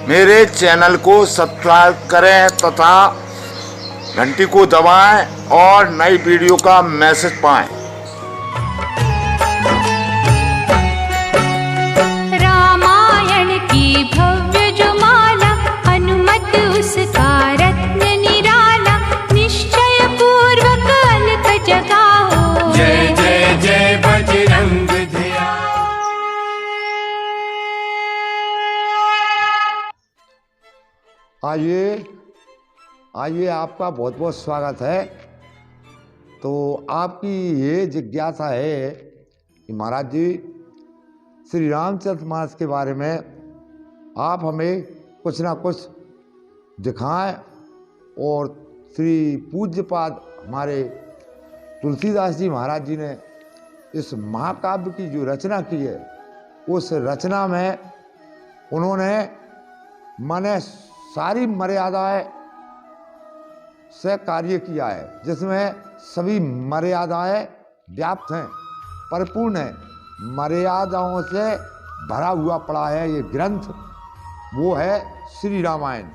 मेरे चैनल को सब्सक्राइब करें तथा घंटी को दबाएं और नई वीडियो का मैसेज पाएं। रामायण की भव्य जो माला, हनुमत उसका रत्न निराला, निश्चय पूर्वक अलख जगाओ। जय जय जय बजरंग धिया। आइए आपका बहुत बहुत स्वागत है। तो आपकी ये जिज्ञासा है कि महाराज जी श्री रामचरितमानस के बारे में आप हमें कुछ ना कुछ दिखाएं। और श्री पूज्यपाद हमारे तुलसीदास जी महाराज जी ने इस महाकाव्य की जो रचना की है, उस रचना में उन्होंने माने सारी मर्यादाएं से कार्य किया है, जिसमें सभी मर्यादाएं व्याप्त हैं, परिपूर्ण है, मर्यादाओं से भरा हुआ पड़ा है ये ग्रंथ। वो है श्री रामायण।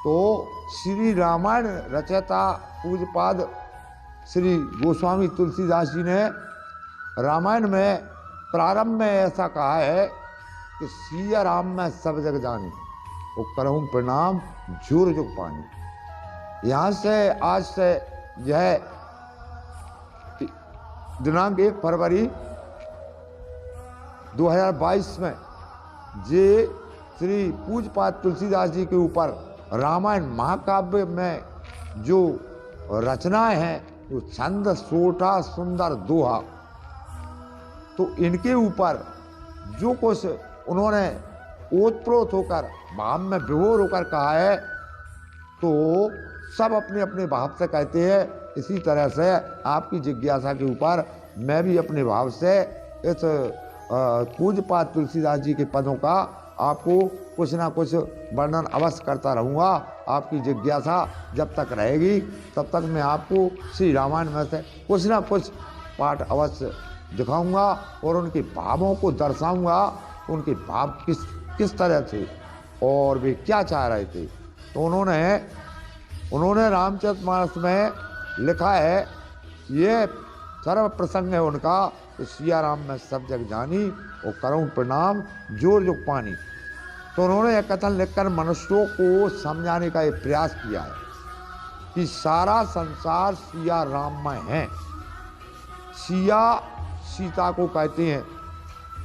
तो श्री रामायण रचयिता पूज्यपाद श्री गोस्वामी तुलसीदास जी ने रामायण में प्रारंभ में ऐसा कहा है कि सिया राम में सब जग जानी, वो करहूँ प्रणाम जोर जुग पानी। यहाँ से आज से यह दिनांक 1 फरवरी 2022 में जे श्री पूज्यपाद तुलसीदास जी के ऊपर रामायण महाकाव्य में जो रचनाएं हैं, जो छंद सोटा सुंदर दोहा, तो इनके ऊपर जो कुछ उन्होंने ओतप्रोत होकर भाव में विभोर होकर कहा है, तो सब अपने अपने भाव से कहते हैं। इसी तरह से आपकी जिज्ञासा के ऊपर मैं भी अपने भाव से इस पूज्यपाद तुलसीदास जी के पदों का आपको कुछ ना कुछ वर्णन अवश्य करता रहूँगा। आपकी जिज्ञासा जब तक रहेगी तब तक मैं आपको श्री रामायण में से कुछ ना कुछ पाठ अवश्य दिखाऊंगा और उनके भावों को दर्शाऊंगा। उनके भाव किस तरह थे और वे क्या चाह रहे थे। तो उन्होंने रामचरितमानस में लिखा है, ये सर्व प्रसंग है उनका, तो सिया राम में सब जग जानी और करऊँ प्रणाम जोर जुग पानी। तो उन्होंने यह कथन लिखकर मनुष्यों को समझाने का ये प्रयास किया है कि सारा संसार सिया राम में है। सिया सीता को कहते हैं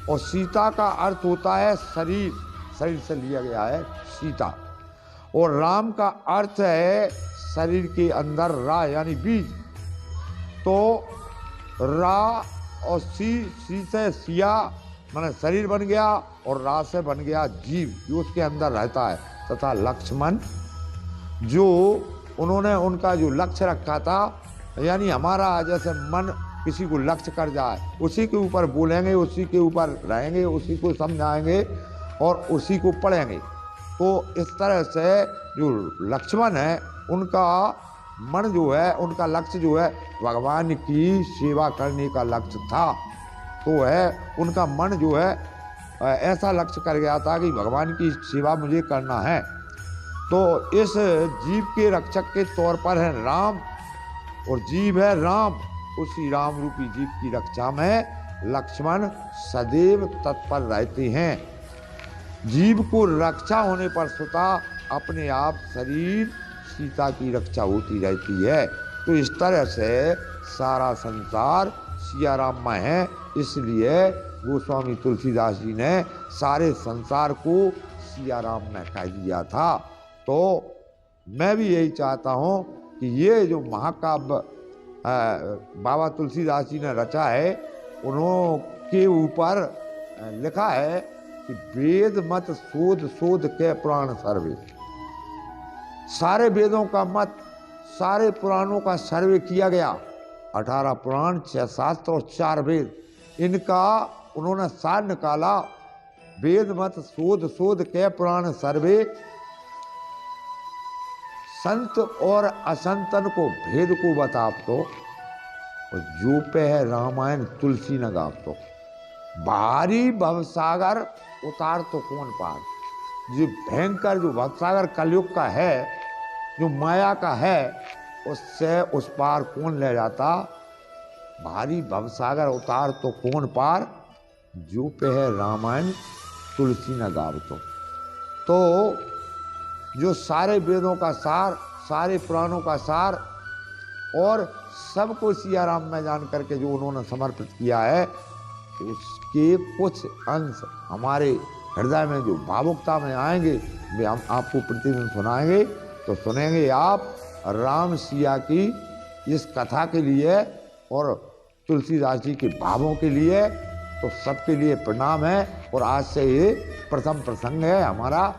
और सीता का अर्थ होता है शरीर, शरीर से लिया गया है सीता। और राम का अर्थ है शरीर के अंदर रा यानी बीज। तो रा और सी से सिया माने शरीर बन गया और रा से बन गया जीव जो उसके अंदर रहता है। तथा लक्ष्मण जो उन्होंने उनका जो लक्ष्य रखा था, यानी हमारा जैसे मन किसी को लक्ष्य कर जाए, उसी के ऊपर बोलेंगे, उसी के ऊपर रहेंगे, उसी को समझाएंगे और उसी को पढ़ेंगे। तो इस तरह से जो लक्ष्मण है उनका मन जो है, उनका लक्ष्य जो है भगवान की सेवा करने का लक्ष्य था। तो है उनका मन जो है ऐसा लक्ष्य कर गया था कि भगवान की सेवा मुझे करना है। तो इस जीव के रक्षक के तौर पर है राम और जीव है राम। उसी राम रूपी जीव की रक्षा में लक्ष्मण सदैव तत्पर रहते हैं। जीव को रक्षा होने पर स्वतः अपने आप शरीर सीता की रक्षा होती रहती है। तो इस तरह से सारा संसार सिया राम में है। इसलिए गोस्वामी तुलसीदास जी ने सारे संसार को सिया राम में कह दिया था। तो मैं भी यही चाहता हूँ कि ये जो महाकाव्य बाबा तुलसीदास जी ने रचा है, उन्होंने ऊपर लिखा है कि वेद मत शोध शोध के पुराण सर्वे। सारे वेदों का मत, सारे पुराणों का सर्वे किया गया। 18 पुराण, 6 शास्त्र और 4 वेद, इनका उन्होंने सार निकाला। वेद मत शोध शोध के पुराण सर्वे, संत और असंतन को भेद को बताप तो, और जो पे है रामायण तुलसी न गाप तो। भारी भवसागर उतार तो कौन पार। जो भयंकर जो भवसागर कलयुग का है, जो माया का है, उससे उस पार कौन ले जाता? भारी भवसागर उतार तो कौन पार, जो पे है रामायण तुलसी न गावतो। तो जो सारे वेदों का सार, सारे पुराणों का सार और सबको सिया राम में जान करके जो उन्होंने समर्पित किया है, उसके कुछ अंश हमारे हृदय में जो भावुकता में आएंगे, वे हम आपको प्रतिदिन सुनाएंगे। तो सुनेंगे आप राम सिया की इस कथा के लिए और तुलसीदास जी के भावों के लिए। तो सबके लिए प्रणाम है। और आज से ये प्रथम प्रसंग है हमारा,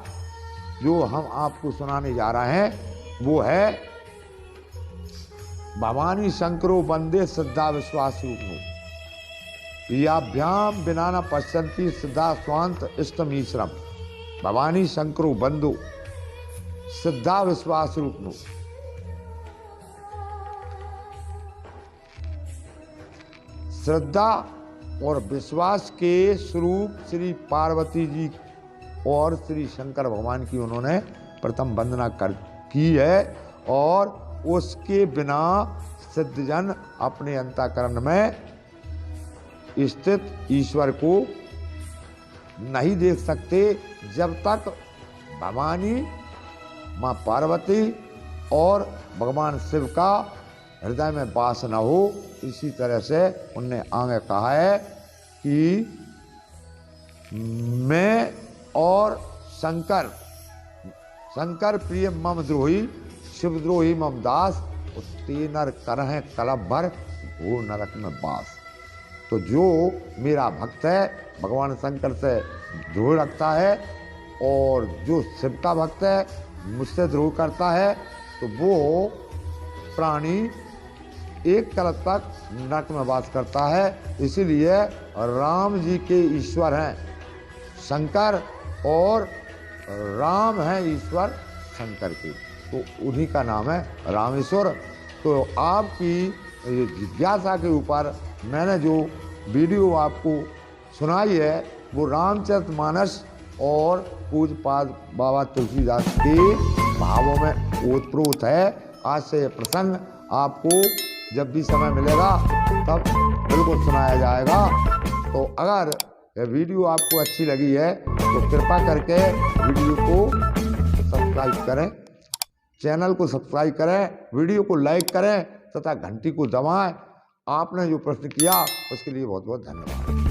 जो हम आपको सुनाने जा रहे हैं वो है भवानी शंकरो वंदे श्रद्धा विश्वास रूपनो याभ्याम बिना न पश्यंती श्रद्धा स्वांत इष्टमीश्वरम। भवानी शंकरो बंधु श्रद्धा विश्वास रूपनो। श्रद्धा और विश्वास के स्वरूप श्री पार्वती जी और श्री शंकर भगवान की उन्होंने प्रथम वंदना की है। और उसके बिना सिद्धजन अपने अंतःकरण में स्थित ईश्वर को नहीं देख सकते, जब तक भवानी माँ पार्वती और भगवान शिव का हृदय में वास न हो। इसी तरह से उनने आगे कहा है कि मैं और शंकर, शंकर प्रिय मम द्रोही, शिवद्रोही मम दास, तीनर करह कलभ भर घोर नरक में बास। तो जो मेरा भक्त है, भगवान शंकर से द्रोह रखता है, और जो शिव का भक्त है मुझसे द्रोह करता है, तो वो प्राणी एक कलप तक नरक में वास करता है। इसीलिए राम जी के ईश्वर हैं शंकर, और राम है ईश्वर शंकर के, तो उन्हीं का नाम है रामेश्वर। तो आपकी जिज्ञासा के ऊपर मैंने जो वीडियो आपको सुनाई है वो रामचरितमानस और पूज्यपाद बाबा तुलसीदास के भावों में ओतप्रोत है। आज से ये प्रसंग आपको जब भी समय मिलेगा तब बिल्कुल सुनाया जाएगा। तो अगर ये वीडियो आपको अच्छी लगी है तो कृपा करके वीडियो को सब्सक्राइब करें, चैनल को सब्सक्राइब करें, वीडियो को लाइक करें तथा घंटी को दबाएं। आपने जो प्रश्न किया उसके लिए बहुत बहुत धन्यवाद।